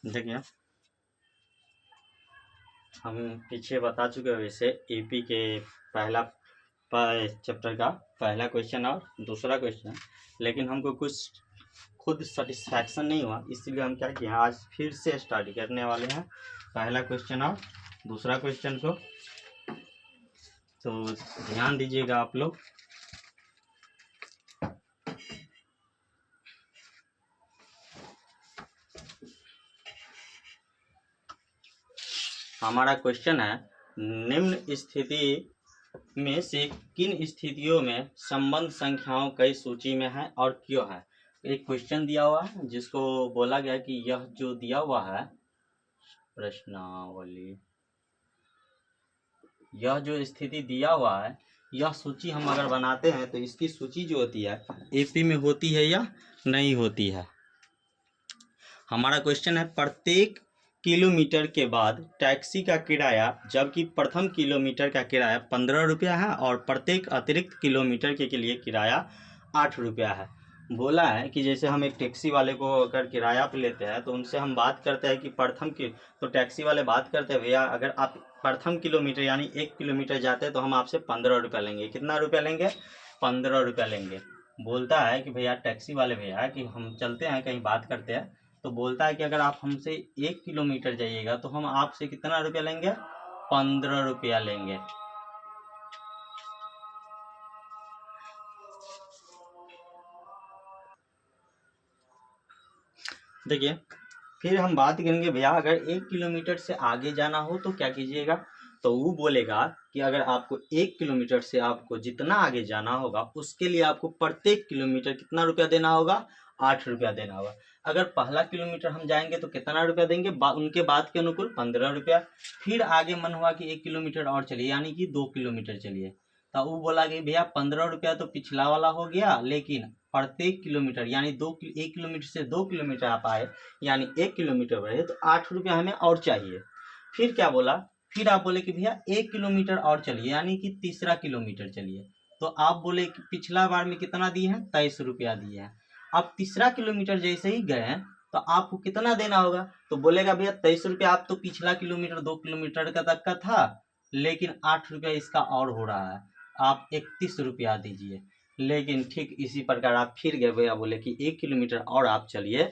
देखिए, हम पीछे बता चुके हैं वैसे ईपी के पहला चैप्टर का पहला क्वेश्चन और दूसरा क्वेश्चन, लेकिन हमको कुछ खुद सेटिस्फैक्शन नहीं हुआ, इसीलिए हम क्या किए आज फिर से स्टडी करने वाले हैं पहला क्वेश्चन और दूसरा क्वेश्चन को। तो ध्यान दीजिएगा आप लोग। हमारा क्वेश्चन है, निम्न स्थिति में से किन स्थितियों में संबंध संख्याओं कई सूची में है और क्यों है। एक क्वेश्चन दिया हुआ है जिसको बोला गया कि यह जो दिया हुआ है प्रश्नावली, यह जो स्थिति दिया हुआ है, यह सूची हम अगर बनाते हैं तो इसकी सूची जो होती है एपी में होती है या नहीं होती है। हमारा क्वेश्चन है, प्रत्येक किलोमीटर के बाद टैक्सी का किराया, जबकि प्रथम किलोमीटर का किराया 15 रुपया है और प्रत्येक अतिरिक्त किलोमीटर के लिए किराया 8 रुपया है। बोला है कि जैसे हम एक टैक्सी वाले को अगर किराया पे लेते हैं तो उनसे हम बात करते हैं कि तो टैक्सी वाले बात करते हैं, भैया अगर आप प्रथम किलोमीटर यानी 1 किलोमीटर जाते हैं तो हम आपसे 15 रुपया लेंगे। कितना रुपया लेंगे? 15 रुपया लेंगे। बोलता है कि भैया टैक्सी वाले भैया कि हम चलते हैं कहीं बात करते हैं, तो बोलता है कि अगर आप हमसे 1 किलोमीटर जाइएगा तो हम आपसे कितना रुपया लेंगे? 15 रुपया लेंगे। देखिए, फिर हम बात करेंगे भैया अगर 1 किलोमीटर से आगे जाना हो तो क्या कीजिएगा। तो वो बोलेगा कि अगर आपको 1 किलोमीटर से आपको जितना आगे जाना होगा उसके लिए आपको प्रत्येक किलोमीटर कितना रुपया देना होगा? 8 रुपया देना होगा। अगर पहला किलोमीटर हम जाएंगे तो कितना रुपया देंगे? उनके बात के अनुकूल 15 रुपया। फिर आगे मन हुआ कि 1 किलोमीटर और चलिए यानी कि 2 किलोमीटर चलिए, तो वो बोला कि भैया 15 रुपया तो पिछला वाला हो गया, लेकिन प्रत्येक किलोमीटर यानी 1 किलोमीटर से 2 किलोमीटर आप आए यानी 1 किलोमीटर बढ़े तो 8 रुपया हमें और चाहिए। फिर क्या बोला? फिर आप बोले कि भैया 1 किलोमीटर और चलिए यानी कि तीसरा किलोमीटर चलिए, तो आप बोले कि पिछला बार में कितना दिए हैं? 23 रुपया दिए हैं। अब तीसरा किलोमीटर जैसे ही गए तो आपको कितना देना होगा? तो बोलेगा भैया 23 रुपया, आप तो पिछला किलोमीटर 2 किलोमीटर का तक का था, लेकिन 8 रुपया इसका और हो रहा है, आप 31 रुपया दीजिए। लेकिन ठीक इसी प्रकार आप फिर गए भैया बोले कि 1 किलोमीटर और आप चलिए,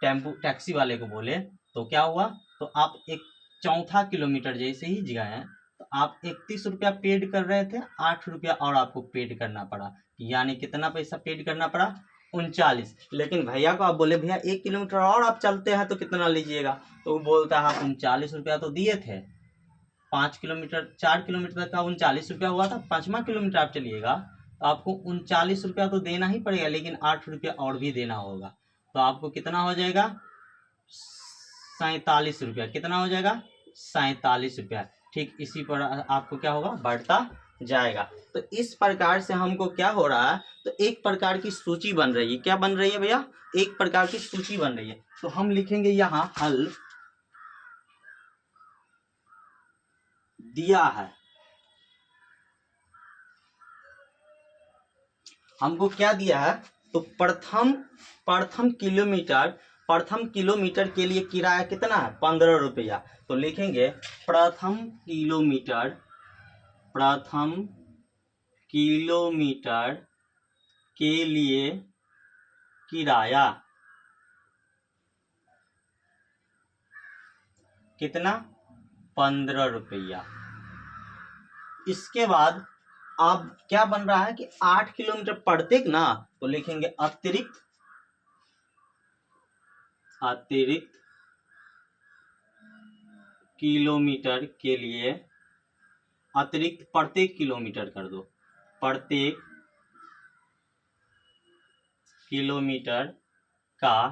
टैक्सी वाले को बोले, तो क्या हुआ? तो आप एक चौथा किलोमीटर जैसे ही गए हैं तो आप 31 रुपया पेड कर रहे थे, 8 रुपया और आपको पेड करना पड़ा, यानी कितना पैसा पेड करना पड़ा? 39। लेकिन भैया को आप बोले भैया 1 किलोमीटर और आप चलते हैं तो कितना लीजिएगा? तो वो बोलता है आप 39 रुपया तो दिए थे, 4 किलोमीटर तक का 39 रुपया हुआ था, 5वां किलोमीटर आप चलिएगा तो आपको 39 रुपया तो देना ही पड़ेगा, लेकिन 8 रुपया और भी देना होगा, तो आपको कितना हो जाएगा? 47 रुपया। कितना हो जाएगा? 47 रुपया। ठीक इसी पर आपको क्या होगा? बढ़ता जाएगा। तो इस प्रकार से हमको क्या हो रहा है, तो एक प्रकार की सूची बन रही है। क्या बन रही है भैया? एक प्रकार की सूची बन रही है। तो हम लिखेंगे यहां हल दिया है। हमको क्या दिया है? तो प्रथम किलोमीटर के लिए किराया कितना है? 15 रुपया। तो लिखेंगे प्रथम किलोमीटर के लिए किराया कितना? 15 रुपया। इसके बाद अब क्या बन रहा है कि 8 किलोमीटर प्रत्येक ना, तो लिखेंगे अतिरिक्त किलोमीटर के लिए, अतिरिक्त प्रत्येक किलोमीटर कर दो, प्रत्येक किलोमीटर का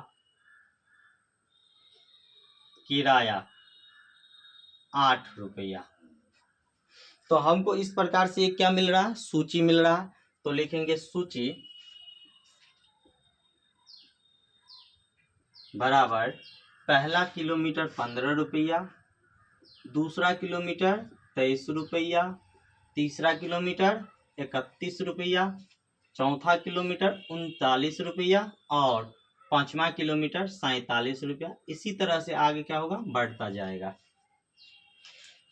किराया 8 रुपया। तो हमको इस प्रकार से क्या मिल रहा है? सूची मिल रहा है। तो लिखेंगे सूची बराबर पहला किलोमीटर 15 रुपया, दूसरा किलोमीटर 23 रुपया, तीसरा किलोमीटर 31 रुपया, चौथा किलोमीटर 39 रुपया और 5वां किलोमीटर 47 रुपया। इसी तरह से आगे क्या होगा, बढ़ता जाएगा।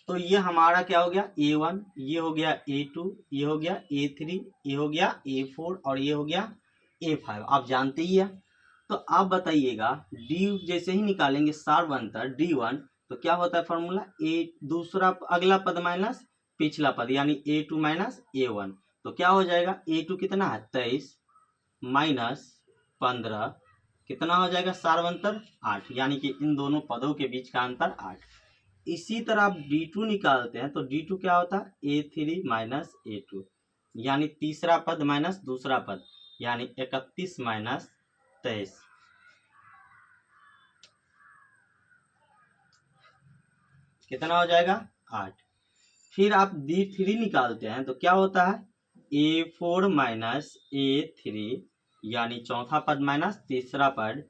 तो ये हमारा क्या हो गया A1, ये हो गया A2, ये हो गया A3, ये हो गया A4 और ये हो गया A5, आप जानते ही है। तो आप बताइएगा D जैसे ही निकालेंगे सार्वंतर D1 तो क्या होता है फॉर्मूला, ए दूसरा अगला पद माइनस पिछला पद यानी A2 माइनस A1। तो क्या हो जाएगा, A2 कितना है 23 माइनस 15 कितना हो जाएगा सार्वंतर 8, यानी कि इन दोनों पदों के बीच का अंतर 8। इसी तरह आप D2 निकालते हैं तो D2 क्या होता है A3 माइनस A2, यानी तीसरा पद माइनस दूसरा पद यानी 31 माइनस 23 कितना हो जाएगा 8। फिर आप D3 निकालते हैं तो क्या होता है A4 माइनस A3 यानी चौथा पद माइनस तीसरा पद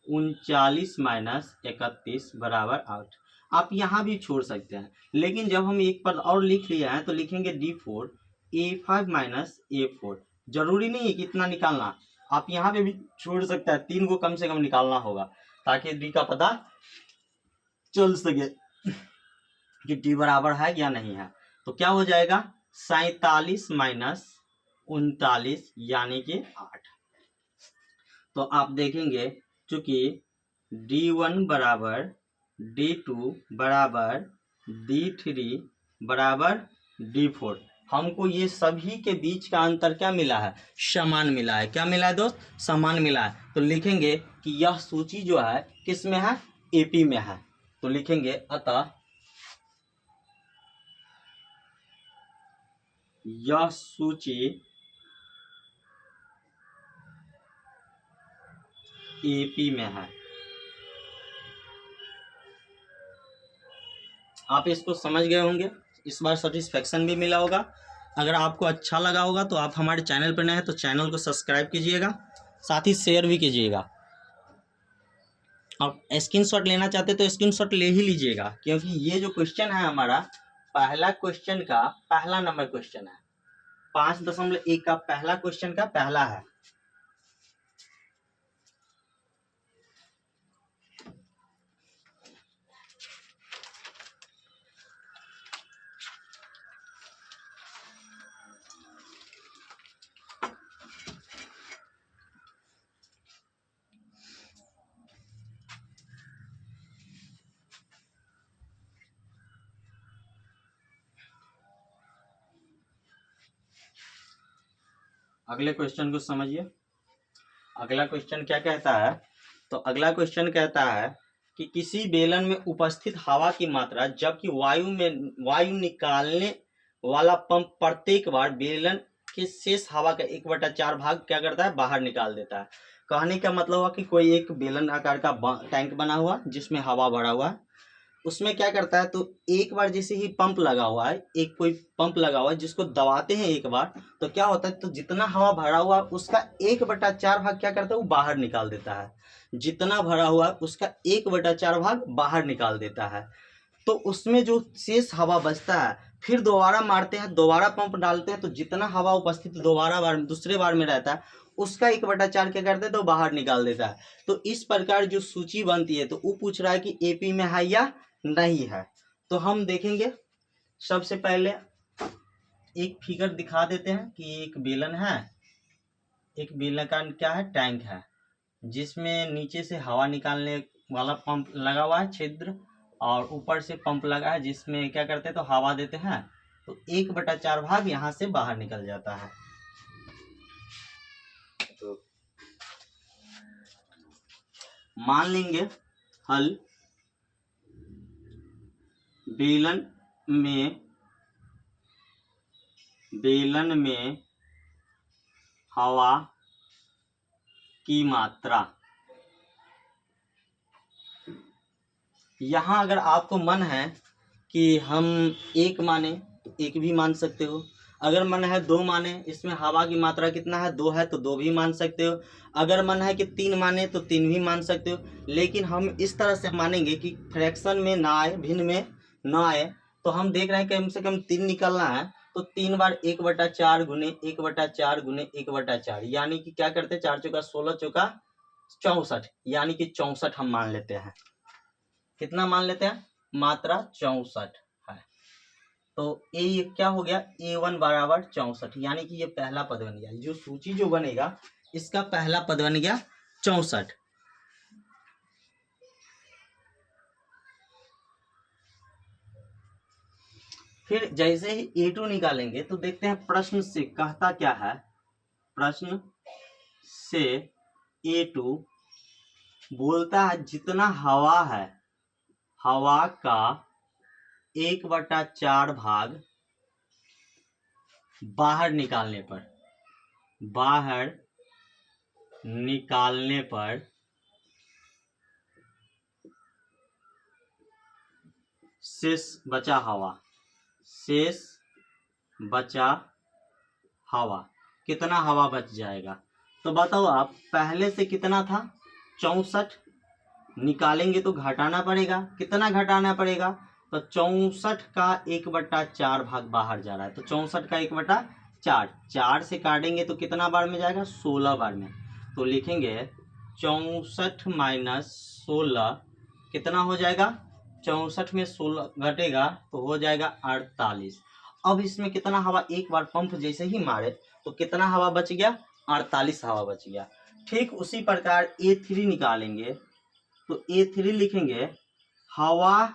39 माइनस 31 बराबर 8। आप यहाँ भी छोड़ सकते हैं, लेकिन जब हम एक पद और लिख लिए हैं तो लिखेंगे D4 A5 माइनस A4। जरूरी नहीं है कि इतना निकालना, आप यहाँ पे भी छोड़ सकते हैं, 3 को कम से कम निकालना होगा ताकि D का पता चल सके कि D बराबर है या नहीं है। तो क्या हो जाएगा 47 माइनस 39 यानी कि 8। तो आप देखेंगे चूंकि D1 बराबर D2 बराबर D3 बराबर D4, हमको ये सभी के बीच का अंतर क्या मिला है, समान मिला है। क्या मिला है दोस्त, समान मिला है। तो लिखेंगे कि यह सूची जो है किस में है, AP में है। तो लिखेंगे अतः यह सूची AP में है। आप इसको समझ गए होंगे, इस बार सेटिस्फेक्शन भी मिला होगा। अगर आपको अच्छा लगा होगा तो आप हमारे चैनल पर नए हैं तो चैनल को सब्सक्राइब कीजिएगा, साथ ही शेयर भी कीजिएगा। और स्क्रीनशॉट लेना चाहते तो स्क्रीनशॉट ले ही लीजिएगा, क्योंकि ये जो क्वेश्चन है हमारा पहला क्वेश्चन का पहला नंबर क्वेश्चन है, 5.1 का पहला क्वेश्चन का पहला है। अगले क्वेश्चन को समझिए। अगला क्वेश्चन क्या कहता है, तो अगला क्वेश्चन कहता है कि किसी बेलन में उपस्थित हवा की मात्रा जबकि वायु निकालने वाला पंप प्रत्येक बार बेलन के शेष हवा का 1/4 भाग क्या करता है, बाहर निकाल देता है। कहने का मतलब हुआ कि कोई एक बेलन आकार का टैंक बना हुआ जिसमें हवा भरा हुआ है, उसमें क्या करता है, तो एक बार जैसे ही पंप लगा हुआ है, एक कोई पंप लगा हुआ है जिसको दबाते हैं एक बार, तो क्या होता है, तो जितना हवा भरा हुआ है उसका 1/4 भाग क्या करता है, वो बाहर निकाल देता है। जितना भरा हुआ है उसका 1/4 भाग बाहर निकाल देता है। तो उसमें जो शेष हवा बचता है फिर दोबारा मारते हैं, दोबारा पंप डालते हैं, तो जितना हवा उपस्थित दूसरे बार में रहता है उसका 1/4 क्या करते हैं, तो बाहर निकाल देता है। तो इस प्रकार जो सूची बनती है, तो वो पूछ रहा है कि AP में है या नहीं है। तो हम देखेंगे, सबसे पहले एक फिगर दिखा देते हैं कि एक बेलन है, एक बेलन का क्या है, टैंक है, जिसमें नीचे से हवा निकालने वाला पंप लगा हुआ है छिद्र, और ऊपर से पंप लगा है जिसमें क्या करते हैं, तो हवा देते हैं, तो 1/4 भाग यहाँ से बाहर निकल जाता है। तो मान लेंगे हल, बेलन में हवा की मात्रा, यहाँ अगर आपको मन है कि हम 1 माने तो 1 भी मान सकते हो, अगर मन है 2 माने, इसमें हवा की मात्रा कितना है 2 है तो 2 भी मान सकते हो, अगर मन है कि 3 माने तो 3 भी मान सकते हो। लेकिन हम इस तरह से मानेंगे कि फ्रैक्शन में ना आए, भिन्न में ना आए। तो हम देख रहे हैं कम से कम 3 निकलना है, तो 3 बार 1/4 गुने 1/4 गुने 1/4, यानी कि क्या करते हैं, 4 चौका 16 चौका 64, यानी कि 64 हम मान लेते हैं। कितना मान लेते हैं? मात्रा 64 है। तो ए क्या हो गया? A1 बराबर 64, यानी कि ये पहला पद बन गया। जो सूची जो बनेगा इसका पहला पद बन गया 64। फिर जैसे ही A2 निकालेंगे तो देखते हैं प्रश्न से कहता क्या है। प्रश्न से A2 बोलता है जितना हवा है, हवा का 1/4 भाग बाहर निकालने पर, बाहर निकालने पर शेष बचा हवा, शेष बचा हवा, कितना हवा बच जाएगा? तो बताओ आप, पहले से कितना था? 64, निकालेंगे तो घटाना पड़ेगा। कितना घटाना पड़ेगा? तो 64 का 1/4 भाग बाहर जा रहा है, तो 64 का 1/4, 4 से काटेंगे तो कितना बार में जाएगा? 16 बार में। तो लिखेंगे 64 माइनस 16 कितना हो जाएगा? 64 में 16 घटेगा तो हो जाएगा 48। अब इसमें कितना हवा, एक बार पंप जैसे ही मारे तो कितना हवा बच गया? 48 हवा बच गया। ठीक उसी प्रकार A3 निकालेंगे तो A3 लिखेंगे हवा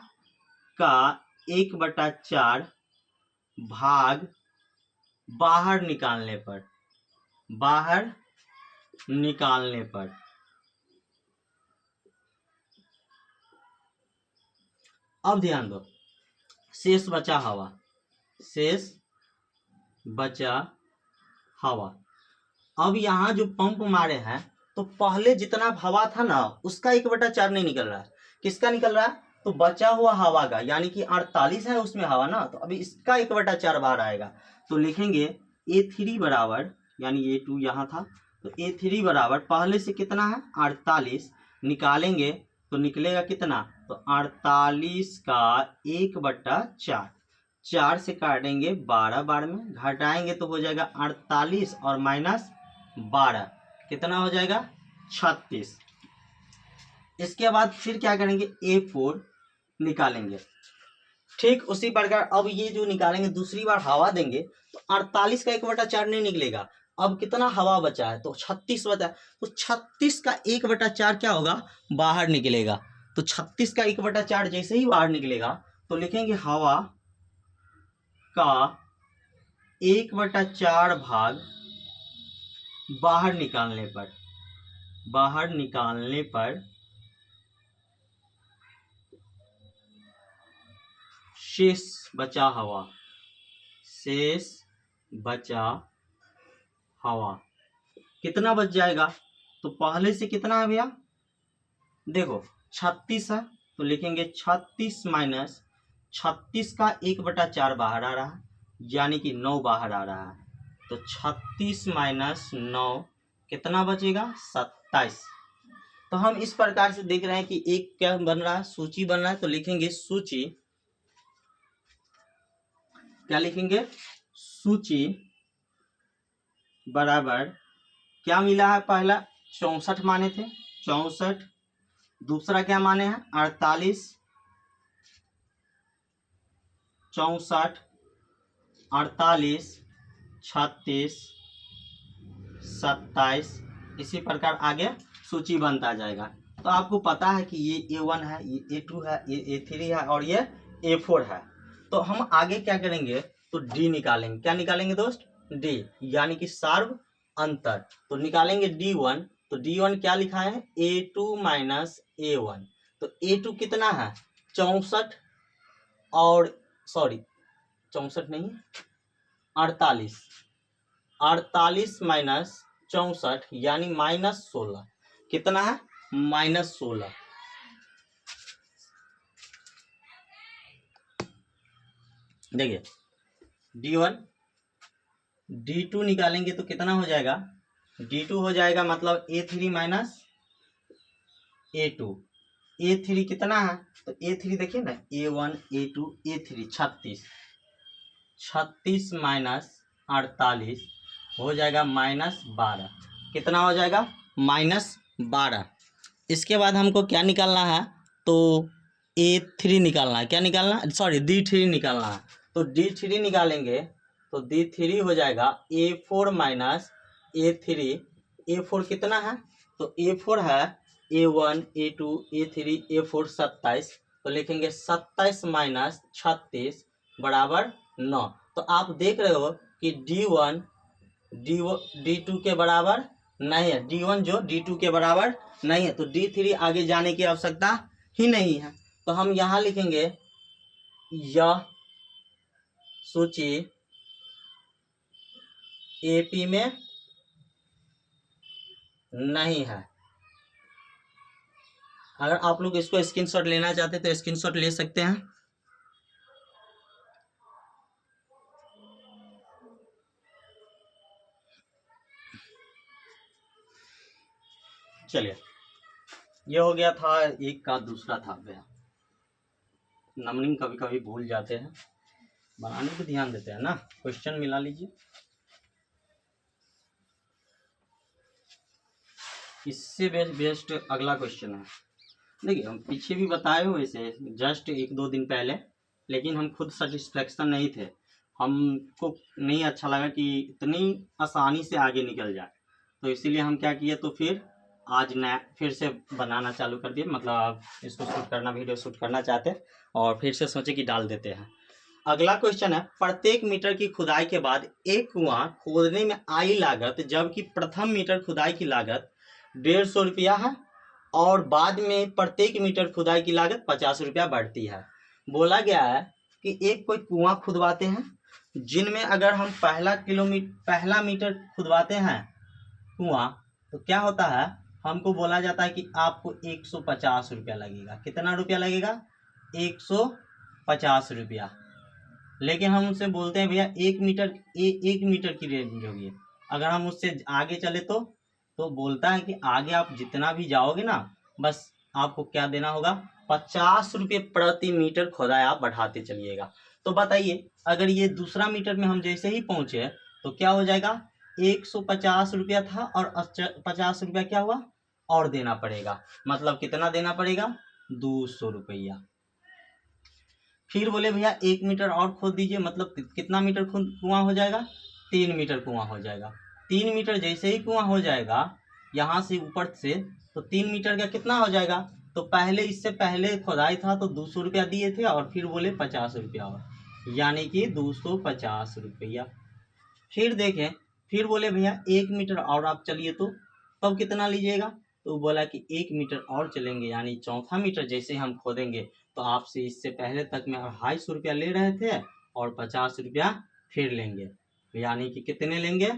का 1/4 भाग बाहर निकालने पर, बाहर निकालने पर। अब ध्यान दो, शेष बचा हवा, शेष बचा हवा। अब यहाँ जो पंप मारे हैं तो पहले जितना हवा था ना उसका 1/4 नहीं निकल रहा है। किसका निकल रहा है? तो बचा हुआ हवा का, यानी कि 48 है उसमें हवा ना, तो अभी इसका 1/4 बाहर आएगा। तो लिखेंगे A3 बराबर, यानी A2 यहाँ था, तो A3 बराबर पहले से कितना है? 48, निकालेंगे तो निकलेगा कितना? तो 48 का 1/4, 4 से काटेंगे 12 बार में, घटाएंगे तो हो जाएगा 48 और माइनस 12 कितना हो जाएगा? 36। इसके बाद फिर क्या करेंगे? A4 निकालेंगे। ठीक उसी प्रकार अब ये जो निकालेंगे दूसरी बार हवा देंगे तो 48 का 1/4 नहीं निकलेगा। अब कितना हवा बचा है? तो 36 बचा है, तो 36 का 1/4 क्या होगा? बाहर निकलेगा। तो 36 का 1/4 जैसे ही बाहर निकलेगा तो लिखेंगे हवा का 1/4 भाग बाहर निकालने पर, बाहर निकालने पर शेष बचा हवा, शेष बचा हवा कितना बच जाएगा? तो पहले से कितना है भैया? देखो 36 है, तो लिखेंगे 36 माइनस 36 का 1/4 बाहर आ रहा है, यानी कि 9 बाहर आ रहा है। तो 36 माइनस 9 कितना बचेगा? 27। तो हम इस प्रकार से देख रहे हैं कि एक क्या बन रहा है? सूची बन रहा है। तो लिखेंगे सूची, क्या लिखेंगे? सूची बराबर क्या मिला है? पहला 64 माने थे, 64। दूसरा क्या माने हैं? 48, 64, 48, 36, 27। इसी प्रकार आगे सूची बनता जाएगा। तो आपको पता है कि ये A1 है, ये A2 है, ये A3 है और ये A4 है। तो हम आगे क्या करेंगे? तो D निकालेंगे। क्या निकालेंगे दोस्त? D, यानी कि सार्व अंतर। तो निकालेंगे D1, तो D1 क्या लिखा है? A2 minus A1। तो A2 कितना है? 64 और सॉरी 64 नहीं, 48, 48 माइनस 64 यानी -16 कितना है? -16। देखिए D1, D2 निकालेंगे तो कितना हो जाएगा? D2 हो जाएगा मतलब A3 माइनस A2। A3 कितना है? तो A3 देखिए ना, A1 A2 A3 36, 36 माइनस 48 हो जाएगा -12। कितना हो जाएगा? 12। इसके बाद हमको क्या निकालना है, तो A3 निकालना है। क्या निकालना है, सॉरी D3 निकालना है। तो D3 निकालेंगे तो D3 हो जाएगा A4 माइनस A3। A4 कितना है, तो A4 है A1 A2 A3 A4 27। तो लिखेंगे 27 माइनस 36 बराबर 9। तो आप देख रहे हो कि D1 D2 के बराबर नहीं है, D1 जो D2 के बराबर नहीं है, तो D3 आगे जाने की आवश्यकता ही नहीं है। तो हम यहाँ लिखेंगे यह सूची AP में नहीं है। अगर आप लोग इसको स्क्रीनशॉट लेना चाहते हैं तो स्क्रीनशॉट ले सकते हैं। चलिए, ये हो गया था एक का। दूसरा था भैया, नंबरिंग कभी कभी भूल जाते हैं, बनाने पे ध्यान देते हैं ना। क्वेश्चन मिला लीजिए। इससे बेस्ट अगला क्वेश्चन है। देखिए, हम पीछे भी बताए हुए से जस्ट 1-2 दिन पहले, लेकिन हम खुद सेटिस्फेक्शन नहीं थे। हमको नहीं अच्छा लगा कि इतनी आसानी से आगे निकल जाए, तो इसीलिए हम क्या किए, तो फिर आज नया फिर से बनाना चालू कर दिए। मतलब इसको शूट करना, वीडियो शूट करना चाहते, और फिर से सोचे कि डाल देते हैं। अगला क्वेश्चन है, प्रत्येक मीटर की खुदाई के बाद एक कुआं खोदने में आई लागत, जबकि प्रथम मीटर खुदाई की लागत 150 रुपया है और बाद में प्रत्येक मीटर खुदाई की लागत 50 रुपया बढ़ती है। बोला गया है कि एक कोई कुआं खुदवाते हैं, जिनमें अगर हम पहला मीटर खुदवाते हैं कुआं, तो क्या होता है, हमको बोला जाता है कि आपको 150 रुपया लगेगा। कितना रुपया लगेगा, 150 रुपया। लेकिन हम उससे बोलते हैं भैया 1 मीटर की रेंज होगी। अगर हम उससे आगे चले तो बोलता है कि आगे आप जितना भी जाओगे ना, बस आपको क्या देना होगा, 50 रुपये प्रति मीटर खुदाई आप बढ़ाते चलिएगा। तो बताइए, अगर ये दूसरा मीटर में हम जैसे ही पहुंचे तो क्या हो जाएगा, 150 रुपया था और 50 रुपया क्या हुआ और देना पड़ेगा। मतलब कितना देना पड़ेगा, 200 रुपया। फिर बोले भैया 1 मीटर और खोद दीजिए, मतलब कितना मीटर कुआं हो जाएगा, 3 मीटर कुआं हो जाएगा। 3 मीटर जैसे ही कुआं हो जाएगा यहाँ से ऊपर से, तो 3 मीटर का कितना हो जाएगा, तो पहले इससे पहले खुदाई था तो 200 रुपया दिए थे और फिर बोले 50 रुपया और, यानी कि 250 रुपया। फिर देखें, फिर बोले भैया 1 मीटर और आप चलिए, तो तब कितना लीजिएगा, तो बोला कि 1 मीटर और चलेंगे, यानी चौथा मीटर जैसे हम खोदेंगे तो आपसे इससे पहले तक में 250 रुपया ले रहे थे और 50 रुपया फिर लेंगे, यानी कि कितने लेंगे,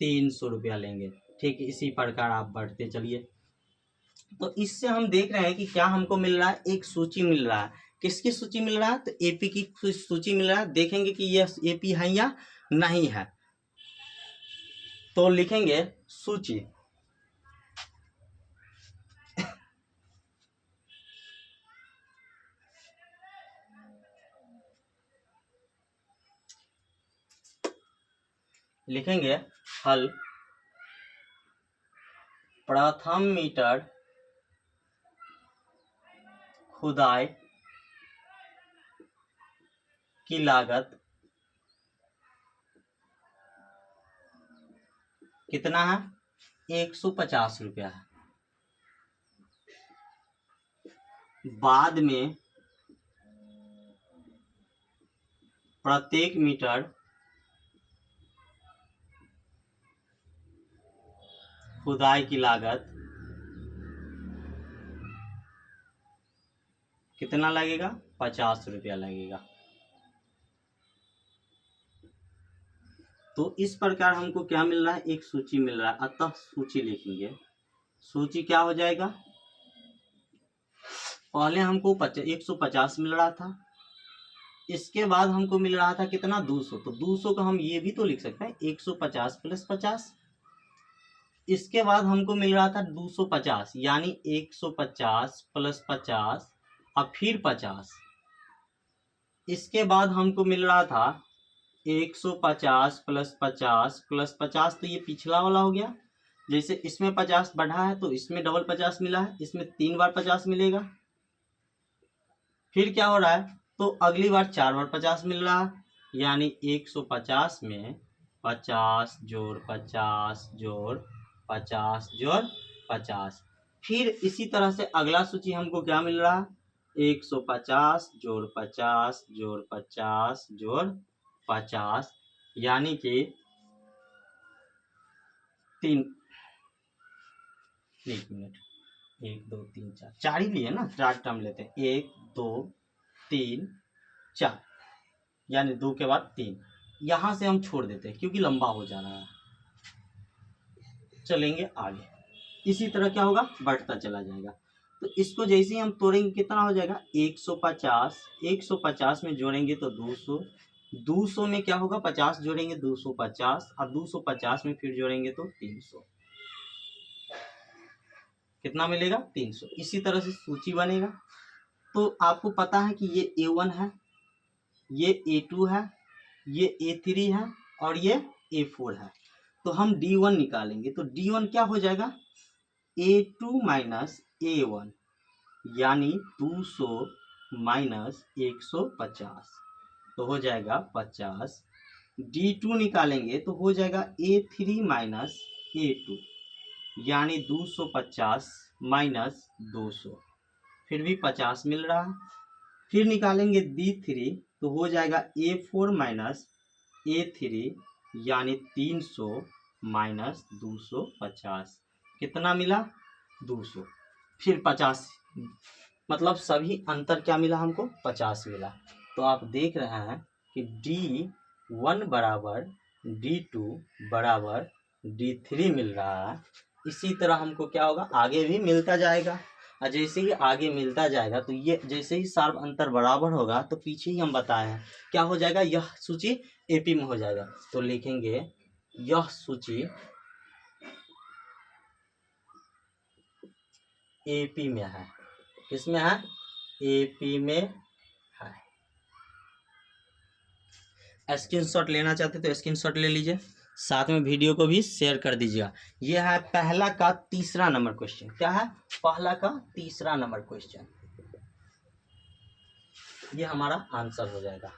300 रुपया लेंगे। ठीक, इसी प्रकार आप बढ़ते चलिए। तो इससे हम देख रहे हैं कि क्या हमको मिल रहा है, एक सूची मिल रहा है। किसकी सूची मिल रहा है, तो AP की सूची मिल रहा है। देखेंगे कि यह AP है या नहीं है। तो लिखेंगे सूची, लिखेंगे हल, प्रथम मीटर खुदाई की लागत कितना है, 150 रुपया है। बाद में प्रत्येक मीटर खुदाई की लागत कितना लगेगा, 50 रुपया लगेगा। तो इस प्रकार हमको क्या मिल रहा है, एक सूची मिल रहा है। अतः सूची लिखेंगे, सूची क्या हो जाएगा, पहले हमको 150 मिल रहा था, इसके बाद हमको मिल रहा था कितना, 200। तो 200 का हम ये भी तो लिख सकते हैं 150 प्लस 50। इसके बाद हमको मिल रहा था 250, यानी 150 प्लस 50 और फिर 50। इसके बाद हमको मिल रहा था 150 प्लस 50 प्लस 50, तो ये पिछला वाला हो गया। जैसे इसमें 50 बढ़ा है तो इसमें डबल 50 मिला है, इसमें 3 बार 50 मिलेगा। फिर क्या हो रहा है, तो अगली बार 4 बार 50 मिल रहा है, यानी 150 में 50 जोड़ 50 जोड़ 50 जोड़ 50। फिर इसी तरह से अगला सूची हमको क्या मिल रहा है, 150 जोड़ 50 जोड़ 50 जोड़ 50, यानी कि 3, 1 मिनट, 1 2 3 4, 4 ही लिए ना, 4 टर्म लेते हैं, 1 2 3 4, यानी 2 के बाद 3। यहां से हम छोड़ देते हैं क्योंकि लंबा हो जा रहा है। चलेंगे आगे, इसी तरह क्या होगा, बढ़ता चला जाएगा। तो इसको जैसे ही हम तोड़ेंगे कितना हो जाएगा, 150, 150 में जोड़ेंगे तो 200, 200 में क्या होगा, 50 जोड़ेंगे 250, और 250 में फिर जोड़ेंगे तो 300, कितना मिलेगा, 300। इसी तरह से सूची बनेगा। तो आपको पता है कि ये A1 है, ये A2 है, ये A3 है, और ये A4 है। तो हम D1 निकालेंगे, तो D1 क्या हो जाएगा, A2 माइनस A1, यानी 200 माइनस 150, तो हो जाएगा 50। D2 निकालेंगे तो हो जाएगा A3 माइनस A2, यानी 250 माइनस 200, फिर भी 50 मिल रहा है। फिर निकालेंगे D3 तो हो जाएगा A4 माइनस A3, यानी 300 माइनस 250, कितना मिला, 200। फिर 50, मतलब सभी अंतर क्या मिला हमको, 50 मिला। तो आप देख रहे हैं कि D1 बराबर D2 बराबर D3 मिल रहा है। इसी तरह हमको क्या होगा, आगे भी मिलता जाएगा, और जैसे ही आगे मिलता जाएगा तो ये जैसे ही सार्व अंतर बराबर होगा तो पीछे ही हम बताए हैं क्या हो जाएगा, यह सूची एपी में हो जाएगा। तो लिखेंगे यह सूची एपी में है, किसमें है, एपी में है। स्क्रीनशॉट लेना चाहते तो स्क्रीनशॉट ले लीजिए, साथ में वीडियो को भी शेयर कर दीजिएगा। यह है पहला का तीसरा नंबर क्वेश्चन। क्या है, पहला का तीसरा नंबर क्वेश्चन, ये हमारा आंसर हो जाएगा।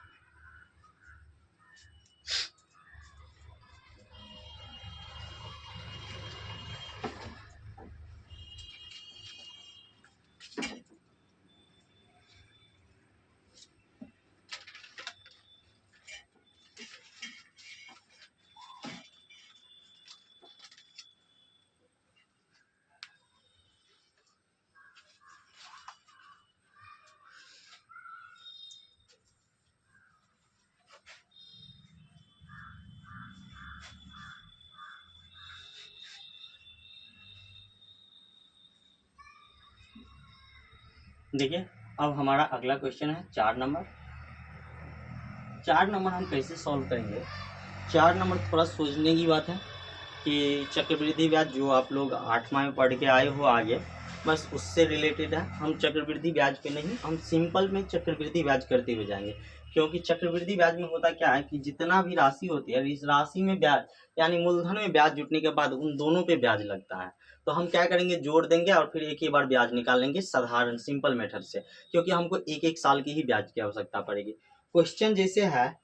देखिए अब हमारा अगला क्वेश्चन है 4 नंबर। 4 नंबर हम कैसे सॉल्व करेंगे, 4 नंबर थोड़ा सोचने की बात है कि चक्रवृद्धि ब्याज जो आप लोग 8वां में पढ़ के आए हो आगे, बस उससे रिलेटेड है। हम चक्रवृद्धि ब्याज पे नहीं, हम सिंपल में चक्रवृद्धि ब्याज करते हुए जाएंगे, क्योंकि चक्रवृद्धि ब्याज में होता क्या है कि जितना भी राशि होती है, इस राशि में ब्याज यानी मूलधन में ब्याज जुटने के बाद उन दोनों पे ब्याज लगता है। तो हम क्या करेंगे, जोड़ देंगे और फिर एक ही बार ब्याज निकाल लेंगे साधारण सिंपल मेथड से, क्योंकि हमको एक एक साल की ही ब्याज की आवश्यकता पड़ेगी। क्वेश्चन जैसे है,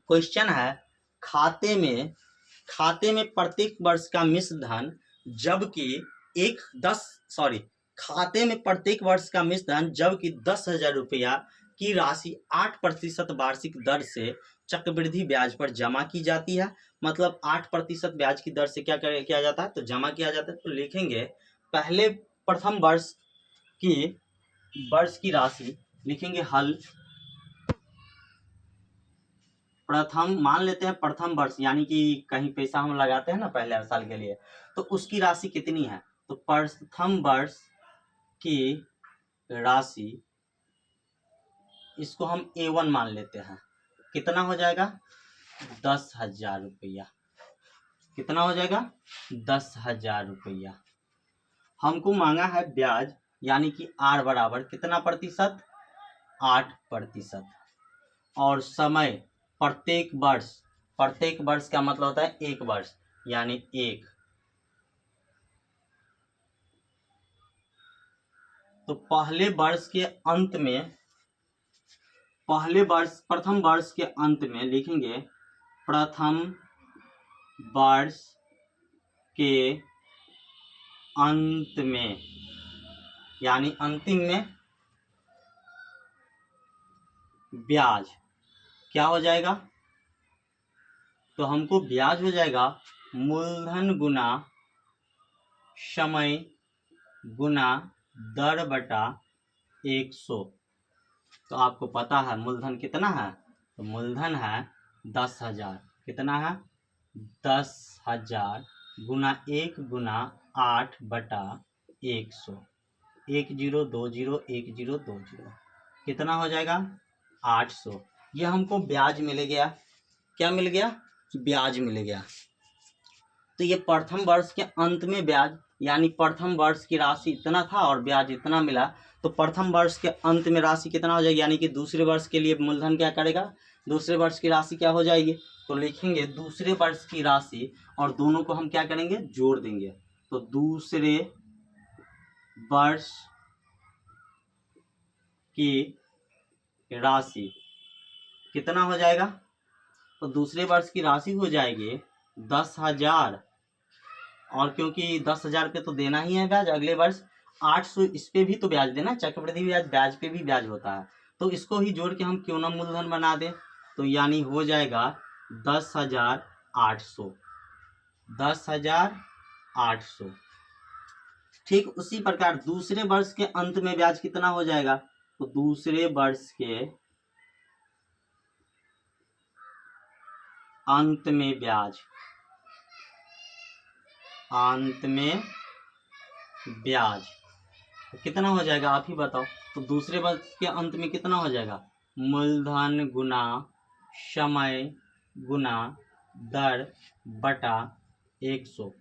क्वेश्चन है खाते में प्रत्येक वर्ष का मिश्र धन जबकि खाते में प्रत्येक वर्ष का मिश्र धन जबकि 10,000 रुपया की राशि 8% वार्षिक दर से चक्रवृद्धि ब्याज पर जमा की जाती है। मतलब 8% ब्याज की दर से क्या किया जाता है, तो जमा किया जाता है। तो लिखेंगे पहले प्रथम वर्ष की राशि लिखेंगे हल, प्रथम मान लेते हैं प्रथम वर्ष, यानी कि कहीं पैसा हम लगाते हैं ना पहले साल के लिए, तो उसकी राशि कितनी है, तो प्रथम वर्ष की राशि इसको हम A1 मान लेते हैं, कितना हो जाएगा, 10,000 रुपया। कितना हो जाएगा, 10,000 रुपया। हमको मांगा है ब्याज, यानी कि R बराबर कितना प्रतिशत, 8%। और समय प्रत्येक वर्ष का मतलब होता है 1 वर्ष, यानी 1 तो पहले वर्ष के अंत में, प्रथम वर्ष के अंत में लिखेंगे प्रथम वर्ष के अंत में, यानी अंतिम में ब्याज क्या हो जाएगा, तो हमको ब्याज हो जाएगा मूलधन गुना समय गुना दर बटा 100। तो आपको पता है मूलधन कितना है, तो मूलधन है 10,000। कितना है, 10,000 गुना 1 गुना 8 बटा 100, 1020 कितना हो जाएगा 800। यह हमको ब्याज मिल गया। क्या मिल गया, ब्याज मिल गया। तो ये प्रथम वर्ष के अंत में ब्याज, यानी प्रथम वर्ष की राशि इतना था और ब्याज इतना मिला, तो प्रथम वर्ष के अंत में राशि कितना हो जाएगी, यानी कि दूसरे वर्ष के लिए मूलधन क्या करेगा, दूसरे वर्ष की राशि क्या हो जाएगी, तो लिखेंगे दूसरे वर्ष की राशि और दोनों को हम क्या करेंगे, जोड़ देंगे। तो दूसरे वर्ष की राशि कितना हो जाएगा, तो दूसरे वर्ष की राशि हो जाएगी 10,000, और क्योंकि 10,000 पे तो देना ही है ब्याज, अगले वर्ष 800 इस पे भी तो ब्याज देना, चक्रवृद्धि ब्याज, ब्याज पे भी ब्याज होता है, तो इसको ही जोड़ के हम क्यों ना मूलधन बना दें। तो यानी हो जाएगा 10,800, 10,800। ठीक उसी प्रकार दूसरे वर्ष के अंत में ब्याज कितना हो जाएगा, तो दूसरे वर्ष के अंत में ब्याज, अंत में ब्याज तो कितना हो जाएगा, आप ही बताओ। तो दूसरे वर्ष के अंत में कितना हो जाएगा, मूलधन गुना समय गुना दर बटा 100।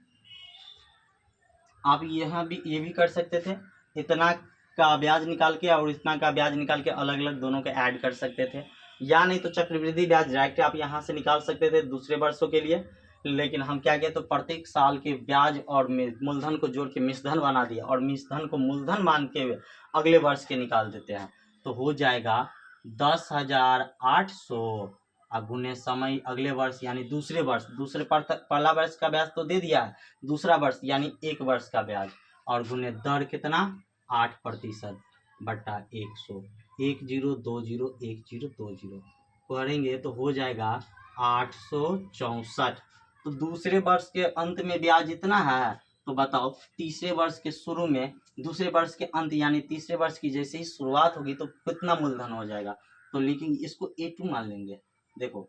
आप यहाँ भी ये भी कर सकते थे, इतना का ब्याज निकाल के और इतना का ब्याज निकाल के अलग अलग दोनों के ऐड कर सकते थे, या नहीं तो चक्रवृद्धि ब्याज डायरेक्ट आप यहाँ से निकाल सकते थे दूसरे वर्षों के लिए। लेकिन हम क्या किए, तो प्रत्येक साल के ब्याज और मूलधन को जोड़ के मिश्रधन बना दिया और मिश्रधन को मूलधन मान के अगले वर्ष के निकाल देते हैं। तो हो जाएगा 10,800 गुने समय अगले वर्ष यानी दूसरे वर्ष, दूसरे पहला वर्ष का ब्याज तो दे दिया है, दूसरा वर्ष यानी एक वर्ष का ब्याज, और गुने दर कितना 8% बटा 100, 1020 करेंगे तो हो जाएगा 864। तो दूसरे वर्ष के अंत में ब्याज इतना है, तो बताओ तीसरे वर्ष के शुरू में, दूसरे वर्ष के अंत यानी तीसरे वर्ष की जैसे ही शुरुआत होगी तो कितना मूलधन हो जाएगा, तो लिखेंगे इसको A2 मान लेंगे। देखो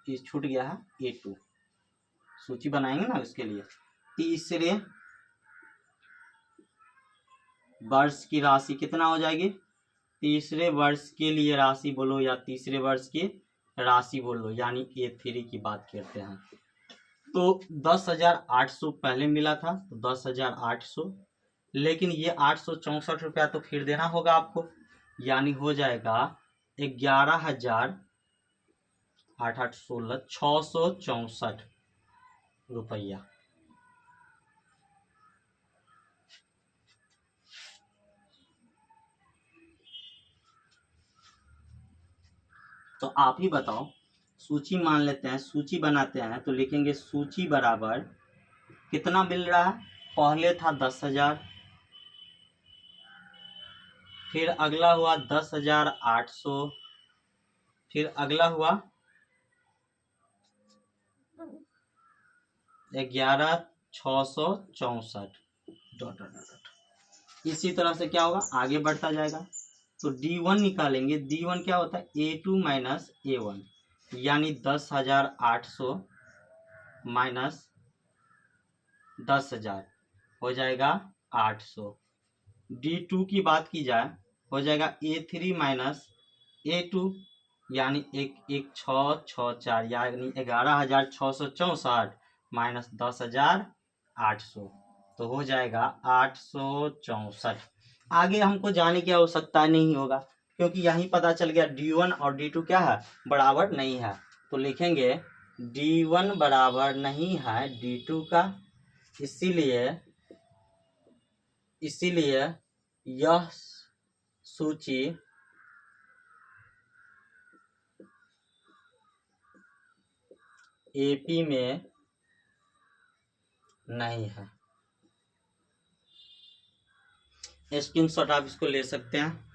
ये छूट गया है, A2 सूची बनाएंगे ना उसके लिए। तीसरे वर्ष की राशि कितना हो जाएगी, तीसरे वर्ष के लिए राशि बोलो या तीसरे वर्ष की राशि बोलो, यानी A3 की बात करते हैं। तो 10,800 पहले मिला था, तो 10,800, लेकिन ये 864 रुपया तो फिर देना होगा आपको, यानी हो जाएगा 11,000 8 8 16 664 रुपया। तो आप ही बताओ, सूची मान लेते हैं, सूची बनाते हैं, तो लिखेंगे सूची बराबर कितना मिल रहा है, पहले था 10,000, फिर अगला हुआ 10,800, फिर अगला हुआ 11,664। इसी तरह से क्या होगा, आगे बढ़ता जाएगा। तो D1 निकालेंगे, D1 क्या होता है, A2 माइनस A1, यानी 10,800 माइनस 10,000 हो जाएगा 800। D2 की बात की जाए हो जाएगा A3 माइनस A2, यानी 1,1,664, यानी 11,664 माइनस 10,800, तो हो जाएगा 864। आगे हमको जाने की आवश्यकता नहीं होगा, क्योंकि यहीं पता चल गया D1 और D2 क्या है, बराबर नहीं है। तो लिखेंगे D1 बराबर नहीं है D2 का, इसीलिए यह सूची एपी में नहीं है। स्क्रीनशॉट आप इसको ले सकते हैं।